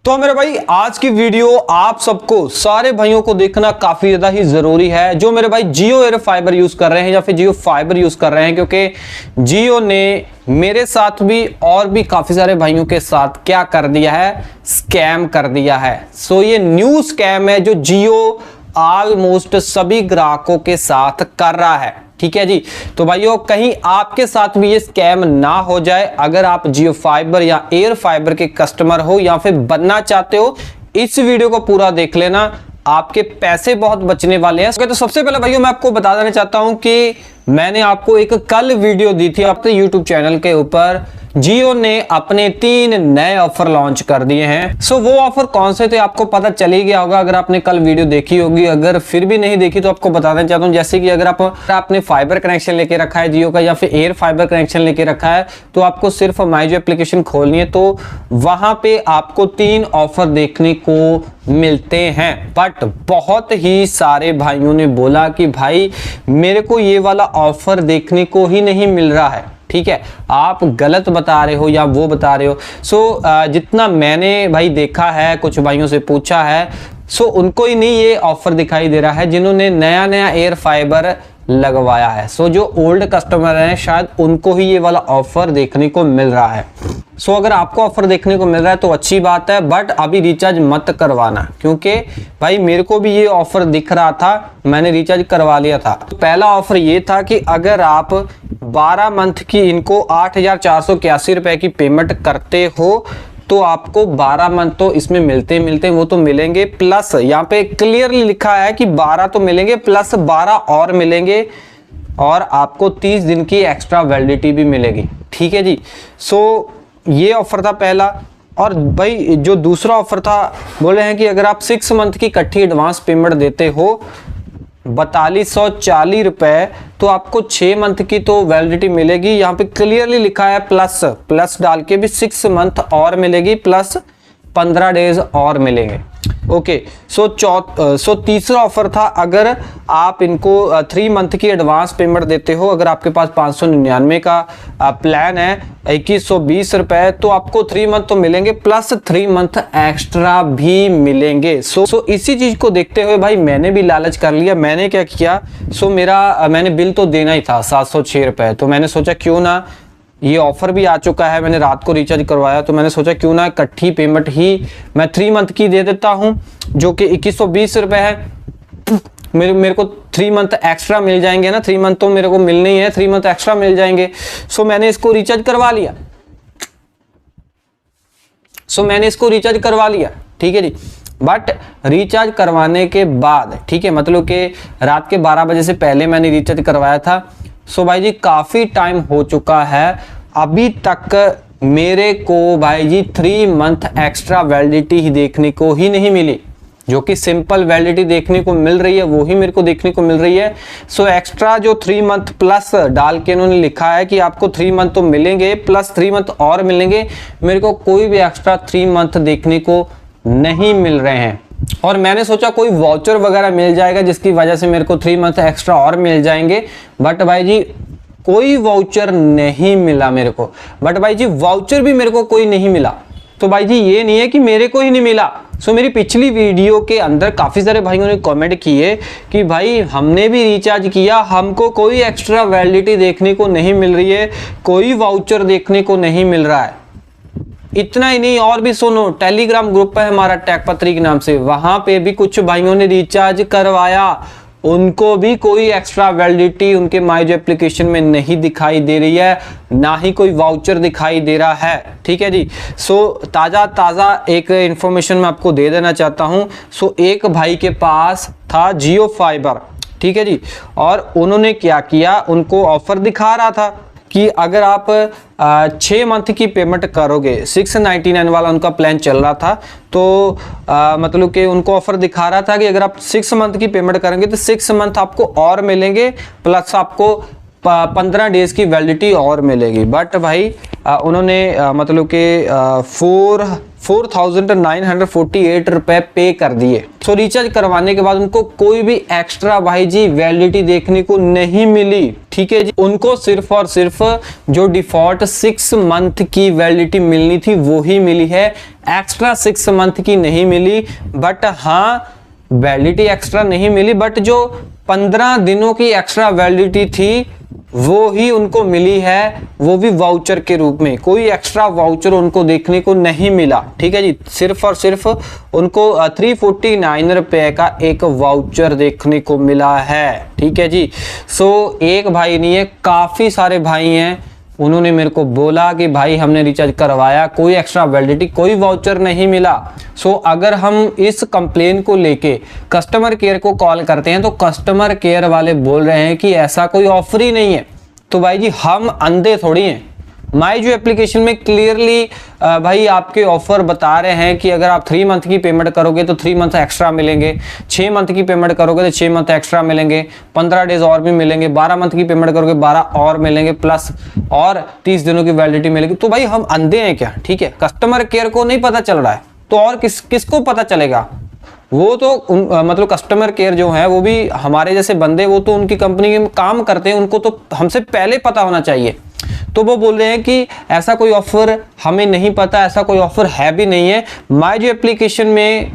तो मेरे भाई आज की वीडियो आप सबको सारे भाइयों को देखना काफी ज्यादा ही जरूरी है जो मेरे भाई जियो एयर फाइबर यूज कर रहे हैं या फिर जियो फाइबर यूज कर रहे हैं, क्योंकि जियो ने मेरे साथ भी और भी काफी सारे भाइयों के साथ क्या कर दिया है, स्कैम कर दिया है। सो ये न्यू स्कैम है जो जियो ऑलमोस्ट सभी ग्राहकों के साथ कर रहा है। ठीक है जी, तो भाइयों कहीं आपके साथ भी ये स्कैम ना हो जाए, अगर आप जियो फाइबर या एयर फाइबर के कस्टमर हो या फिर बनना चाहते हो, इस वीडियो को पूरा देख लेना, आपके पैसे बहुत बचने वाले हैं। तो सबसे पहले भाइयों मैं आपको बता देना चाहता हूं कि मैंने आपको एक कल वीडियो दी थी अपने YouTube चैनल के ऊपर। जियो ने अपने 3 नए ऑफर लॉन्च कर दिए हैं। सो वो ऑफर कौन से थे आपको पता चल ही गया होगा अगर आपने कल वीडियो देखी होगी। अगर फिर भी नहीं देखी तो आपको बताना चाहता हूं, जैसे कि अगर आपने फाइबर कनेक्शन लेके रखा है जियो का या फिर एयर फाइबर कनेक्शन लेके रखा है, तो आपको सिर्फ माई जियो एप्लीकेशन खोलनी है, तो वहां पे आपको 3 ऑफर देखने को मिलते हैं। बट बहुत ही सारे भाइयों ने बोला कि भाई मेरे को ये वाला ऑफर देखने को ही नहीं मिल रहा है। ठीक है, आप गलत बता रहे हो या वो बता रहे हो। सो जितना मैंने भाई देखा है, कुछ भाइयों से पूछा है, सो उनको ही नहीं ये ऑफर दिखाई दे रहा है जिन्होंने नया नया एयर फाइबर लगवाया है। सो जो ओल्ड कस्टमर हैं शायद उनको ही ये वाला ऑफर देखने को मिल रहा है। सो अगर आपको ऑफर देखने को मिल रहा है तो अच्छी बात है, बट अभी रिचार्ज मत करवाना, क्योंकि भाई मेरे को भी ये ऑफर दिख रहा था, मैंने रिचार्ज करवा लिया था। तो पहला ऑफर ये था कि अगर आप 12 मंथ की इनको 8,481 रुपए की पेमेंट करते हो तो आपको 12 मंथ तो इसमें मिलते वो तो मिलेंगे, प्लस यहाँ पे क्लियरली लिखा है कि 12 तो मिलेंगे प्लस 12 और मिलेंगे, और आपको 30 दिन की एक्स्ट्रा वैलिडिटी भी मिलेगी। ठीक है जी, सो ये ऑफर था पहला। और भाई जो दूसरा ऑफर था, बोले हैं कि अगर आप 6 मंथ की इकट्ठी एडवांस पेमेंट देते हो 4240 रुपए, तो आपको 6 मंथ की तो वैलिडिटी मिलेगी। यहाँ पे क्लियरली लिखा है प्लस डाल के भी 6 मंथ और मिलेगी, प्लस 15 डेज और मिलेंगे। ओके, सो तीसरा ऑफर था, अगर आप इनको 3 मंथ की एडवांस पेमेंट देते हो, अगर आपके पास 599 का प्लान है 2120 रुपए, तो आपको 3 मंथ तो मिलेंगे प्लस 3 मंथ एक्स्ट्रा भी मिलेंगे। सो इसी चीज को देखते हुए भाई मैंने भी लालच कर लिया। मैंने क्या किया, मैंने बिल तो देना ही था 706 रुपए, तो मैंने सोचा क्यों ना, ये ऑफर भी आ चुका है, मैंने रात को रिचार्ज करवाया, तो मैंने सोचा क्यों ना इकट्ठी पेमेंट ही मैं 3 मंथ की दे देता हूं, जो कि 2120 रुपए है। मेरे को 3 मंथ एक्स्ट्रा मिल जाएंगे ना, 3 मंथ तो मेरे को मिलने ही है, 3 मंथ एक्स्ट्रा मिल जाएंगे। सो मैंने इसको रिचार्ज करवा लिया। ठीक है जी, बट रिचार्ज करवाने के बाद, ठीक है, मतलब कि रात के 12 बजे से पहले मैंने रिचार्ज करवाया था। सो भाई जी काफी टाइम हो चुका है, अभी तक मेरे को भाई जी 3 मंथ एक्स्ट्रा वैलिडिटी ही देखने को ही नहीं मिली। जो कि सिंपल वैलिडिटी देखने को मिल रही है वो ही मेरे को देखने को मिल रही है। सो एक्स्ट्रा जो 3 मंथ प्लस डाल के इन्होंने लिखा है कि आपको 3 मंथ तो मिलेंगे प्लस 3 मंथ और मिलेंगे, मेरे को कोई भी एक्स्ट्रा 3 मंथ देखने को नहीं मिल रहे हैं। और मैंने सोचा कोई वाउचर वगैरह मिल जाएगा जिसकी वजह से मेरे को 3 मंथ एक्स्ट्रा और मिल जाएंगे, बट भाई जी कोई वाउचर नहीं मिला मेरे को। बट भाई जी वाउचर भी मेरे को कोई नहीं मिला। तो भाई जी ये नहीं है कि मेरे को ही नहीं मिला। सो मेरी पिछली वीडियो के अंदर काफी सारे भाइयों ने कमेंट किए कि भाई हमने भी रिचार्ज किया, हमको कोई एक्स्ट्रा वैलिडिटी देखने को नहीं मिल रही है, कोई वाउचर देखने को नहीं मिल रहा है। इतना ही नहीं, और भी सुनो, टेलीग्राम ग्रुप है हमारा टेकपत्री के नाम से, वहां पे भी कुछ भाइयों ने रिचार्ज करवाया, उनको भी कोई एक्स्ट्रा वैलिडिटी उनके माई जियो एप्लीकेशन में नहीं दिखाई दे रही है, ना ही कोई वाउचर दिखाई दे रहा है। ठीक है जी, सो ताज़ा एक इंफॉर्मेशन मैं आपको दे देना चाहता हूं। सो एक भाई के पास था जियो फाइबर, ठीक है जी, और उन्होंने क्या किया, उनको ऑफर दिखा रहा था कि अगर आप 6 मंथ की पेमेंट करोगे, 699 वाला उनका प्लान चल रहा था, तो मतलब कि उनको ऑफर दिखा रहा था कि अगर आप 6 मंथ की पेमेंट करेंगे तो 6 मंथ आपको और मिलेंगे, प्लस आपको 15 डेज की वैलिडिटी और मिलेगी। बट भाई उन्होंने मतलब कि 4,948 रुपए पे कर दिए। सो रिचार्ज करवाने के बाद उनको कोई भी एक्स्ट्रा भाई जी वैलिडिटी देखने को नहीं मिली। ठीक है जी, उनको सिर्फ और सिर्फ जो डिफॉल्ट 6 मंथ की वैलिडिटी मिलनी थी वो ही मिली है, एक्स्ट्रा 6 मंथ की नहीं मिली। बट हाँ, वैलिडिटी एक्स्ट्रा नहीं मिली, बट जो 15 दिनों की एक्स्ट्रा वैलिडिटी थी वो ही उनको मिली है, वो भी वाउचर के रूप में। कोई एक्स्ट्रा वाउचर उनको देखने को नहीं मिला, ठीक है जी। सिर्फ और सिर्फ उनको 349 रुपए का एक वाउचर देखने को मिला है, ठीक है जी। सो एक भाई नहीं है, काफी सारे भाई हैं, उन्होंने मेरे को बोला कि भाई हमने रिचार्ज करवाया, कोई एक्स्ट्रा वैलिडिटी, कोई वाउचर नहीं मिला। सो अगर हम इस कंप्लेन को लेके कस्टमर केयर को कॉल करते हैं तो कस्टमर केयर वाले बोल रहे हैं कि ऐसा कोई ऑफर ही नहीं है। तो भाई जी हम अंधे थोड़ी हैं, माई जो एप्लीकेशन में क्लियरली भाई आपके ऑफर बता रहे हैं कि अगर आप 3 मंथ की पेमेंट करोगे तो 3 मंथ एक्स्ट्रा मिलेंगे, 6 मंथ की पेमेंट करोगे तो 6 मंथ एक्स्ट्रा मिलेंगे, 15 डेज और भी मिलेंगे, 12 मंथ की पेमेंट करोगे 12 और मिलेंगे, प्लस और 30 दिनों की वैलिडिटी मिलेगी। तो भाई हम अंधे हैं क्या? ठीक है, कस्टमर केयर को नहीं पता चल रहा है तो और किसको पता चलेगा? वो तो मतलब कस्टमर केयर जो है वो भी हमारे जैसे बंदे, वो तो उनकी कंपनी में काम करते हैं, उनको तो हमसे पहले पता होना चाहिए। तो वो बोल रहे हैं कि ऐसा कोई ऑफर हमें नहीं पता, ऐसा कोई ऑफर है भी नहीं है। माई जो एप्लीकेशन में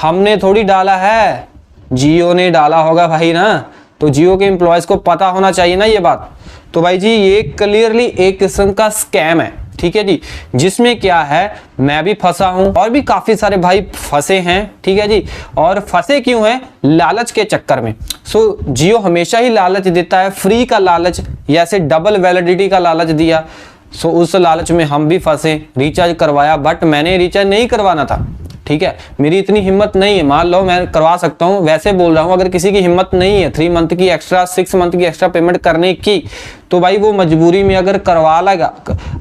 हमने थोड़ी डाला है, जियो ने डाला होगा भाई ना, तो जियो के एम्प्लॉयज को पता होना चाहिए ना ये बात। तो भाई जी ये क्लियरली एक किस्म का स्कैम है, ठीक है जी, जिसमें क्या है मैं भी फंसा हूं और भी काफी सारे भाई फंसे हैं, ठीक है जी। और फंसे क्यों हैं? लालच के चक्कर में। सो जियो हमेशा ही लालच देता है, फ्री का लालच या ऐसे डबल वैलिडिटी का लालच दिया। सो उस लालच में हम भी फंसे, रिचार्ज करवाया, बट मैंने रिचार्ज नहीं करवाना था, ठीक है, मेरी इतनी हिम्मत नहीं है। मान लो मैं करवा सकता हूं, वैसे बोल रहा हूं, अगर किसी की हिम्मत नहीं है 3 मंथ की एक्स्ट्रा, 6 मंथ की एक्स्ट्रा पेमेंट करने की, तो भाई वो मजबूरी में अगर करवा लेगा,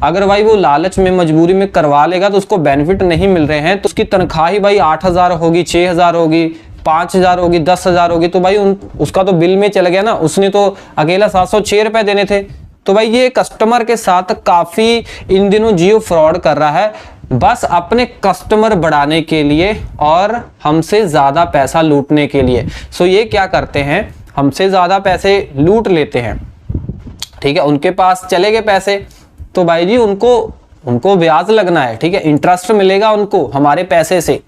अगर भाई वो लालच में मजबूरी में करवा लेगा तो उसको बेनिफिट नहीं मिल रहे हैं, तो उसकी तनख्वाह ही भाई 8,000 होगी, 6,000 होगी, 5,000 होगी, 10,000 होगी, तो भाई उसका तो बिल में चल गया ना, उसने तो अकेला 706 रुपए देने थे। तो भाई ये कस्टमर के साथ काफी इन दिनों जियो फ्रॉड कर रहा है, बस अपने कस्टमर बढ़ाने के लिए और हमसे ज्यादा पैसा लूटने के लिए। सो ये क्या करते हैं, हमसे ज्यादा पैसे लूट लेते हैं, ठीक है, उनके पास चले गए पैसे, तो भाई जी उनको ब्याज लगना है, ठीक है, इंटरेस्ट मिलेगा उनको हमारे पैसे से।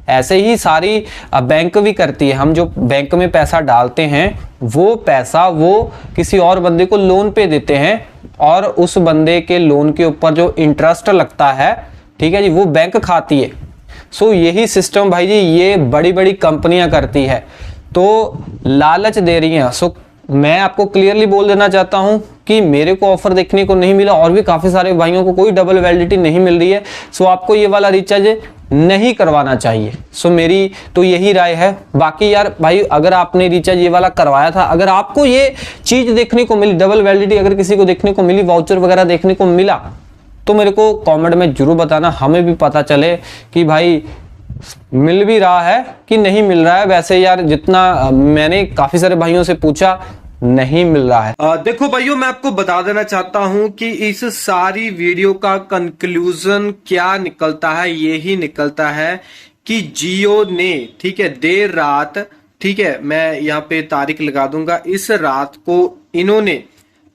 ऐसे ही सारी बैंक भी करती है, हम जो बैंक में पैसा डालते हैं वो पैसा वो किसी और बंदे को लोन पे देते हैं और उस बंदे के लोन के ऊपर जो इंटरेस्ट लगता है, ठीक है जी, वो बैंक खाती है। सो यही सिस्टम भाई जी ये बड़ी बड़ी कंपनियां करती है, तो लालच दे रही हैं। सो मैं आपको क्लियरली बोल देना चाहता हूं कि मेरे को ऑफर देखने को नहीं मिला और भी काफी सारे भाइयों को कोई डबल वैलिडिटी नहीं मिल रही है। सो आपको ये वाला रिचार्ज नहीं करवाना चाहिए। सो मेरी तो यही राय है। बाकी यार भाई अगर आपने रिचार्ज ये वाला करवाया था, अगर आपको ये चीज देखने को मिली, डबल वैलिडिटी अगर किसी को देखने को मिली, वाउचर वगैरह देखने को मिला, तो मेरे को कमेंट में जरूर बताना, हमें भी पता चले कि भाई मिल भी रहा है कि नहीं मिल रहा है। वैसे यार जितना मैंने काफी सारे भाइयों से पूछा, नहीं मिल रहा है। देखो भाइयों, मैं आपको बता देना चाहता हूं कि इस सारी वीडियो का कंक्लूजन क्या निकलता है, यही निकलता है कि जियो ने, ठीक है, देर रात, ठीक है, मैं यहाँ पे तारीख लगा दूंगा, इस रात को इन्होंने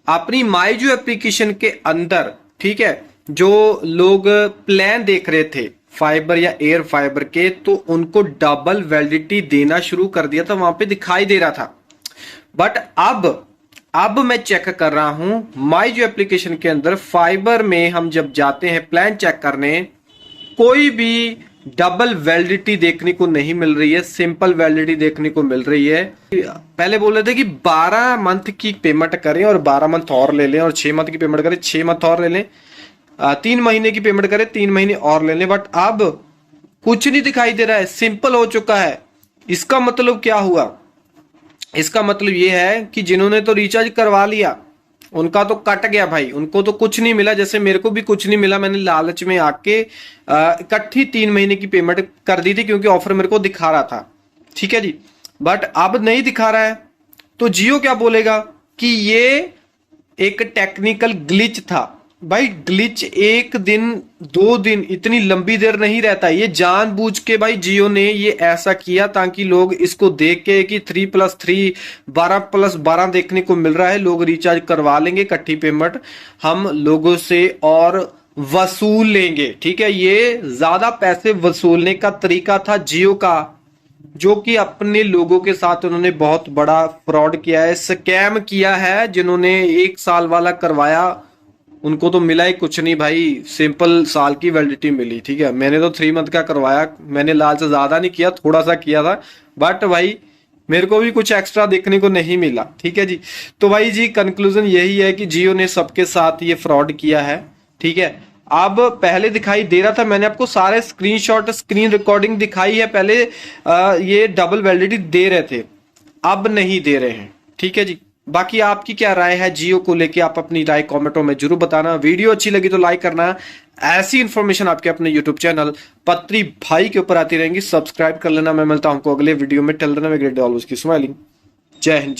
अपनी माई जो एप्लीकेशन के अंदर, ठीक है, जो लोग प्लान देख रहे थे फाइबर या एयर फाइबर के, तो उनको डबल वैलिडिटी देना शुरू कर दिया था, वहां पे दिखाई दे रहा था। बट अब मैं चेक कर रहा हूं माई जो एप्लीकेशन के अंदर, फाइबर में हम जब जाते हैं प्लान चेक करने, कोई भी डबल वैलिडिटी देखने को नहीं मिल रही है, सिंपल वैलिडिटी देखने को मिल रही है। पहले बोल रहे थे कि 12 मंथ की पेमेंट करें और 12 मंथ और ले लें, और 6 मंथ की पेमेंट करें 6 मंथ और ले लें, 3 महीने की पेमेंट करें 3 महीने और ले लें। बट अब कुछ नहीं दिखाई दे रहा है, सिंपल हो चुका है। इसका मतलब क्या हुआ? इसका मतलब यह है कि जिन्होंने तो रिचार्ज करवा लिया उनका तो कट गया भाई, उनको तो कुछ नहीं मिला। जैसे मेरे को भी कुछ नहीं मिला, मैंने लालच में आके इकट्ठी 3 महीने की पेमेंट कर दी थी क्योंकि ऑफर मेरे को दिखा रहा था, ठीक है जी। बट अब नहीं दिखा रहा है, तो जियो क्या बोलेगा कि ये एक टेक्निकल ग्लिच था, भाई ग्लिच एक दिन 2 दिन इतनी लंबी देर नहीं रहता, ये जानबूझ के भाई जियो ने ये ऐसा किया ताकि लोग इसको देख के कि 3+3 12+12 देखने को मिल रहा है, लोग रिचार्ज करवा लेंगे, इकट्ठी पेमेंट हम लोगों से और वसूल लेंगे। ठीक है, ये ज्यादा पैसे वसूलने का तरीका था जियो का, जो कि अपने लोगों के साथ उन्होंने बहुत बड़ा फ्रॉड किया है, स्कैम किया है। जिन्होंने 1 साल वाला करवाया उनको तो मिला ही कुछ नहीं भाई, सिंपल साल की वैलिडिटी मिली। ठीक है, मैंने तो 3 मंथ का करवाया, मैंने लाल से ज्यादा नहीं किया, थोड़ा सा किया था, बट भाई मेरे को भी कुछ एक्स्ट्रा देखने को नहीं मिला। ठीक है जी, तो भाई जी कंक्लूजन यही है कि जियो ने सबके साथ ये फ्रॉड किया है। ठीक है, अब पहले दिखाई दे रहा था, मैंने आपको सारे स्क्रीनशॉट स्क्रीन रिकॉर्डिंग दिखाई है, पहले ये डबल वैलिडिटी दे रहे थे, अब नहीं दे रहे हैं। ठीक है जी, बाकी आपकी क्या राय है जियो को लेके, आप अपनी राय कमेंटों में जरूर बताना। वीडियो अच्छी लगी तो लाइक करना। ऐसी इंफॉर्मेशन आपके अपने यूट्यूब चैनल पत्री भाई के ऊपर आती रहेंगी, सब्सक्राइब कर लेना। मैं मिलता हूं आपको अगले वीडियो में। Till then have a great day, always keep smiling. जय हिंद।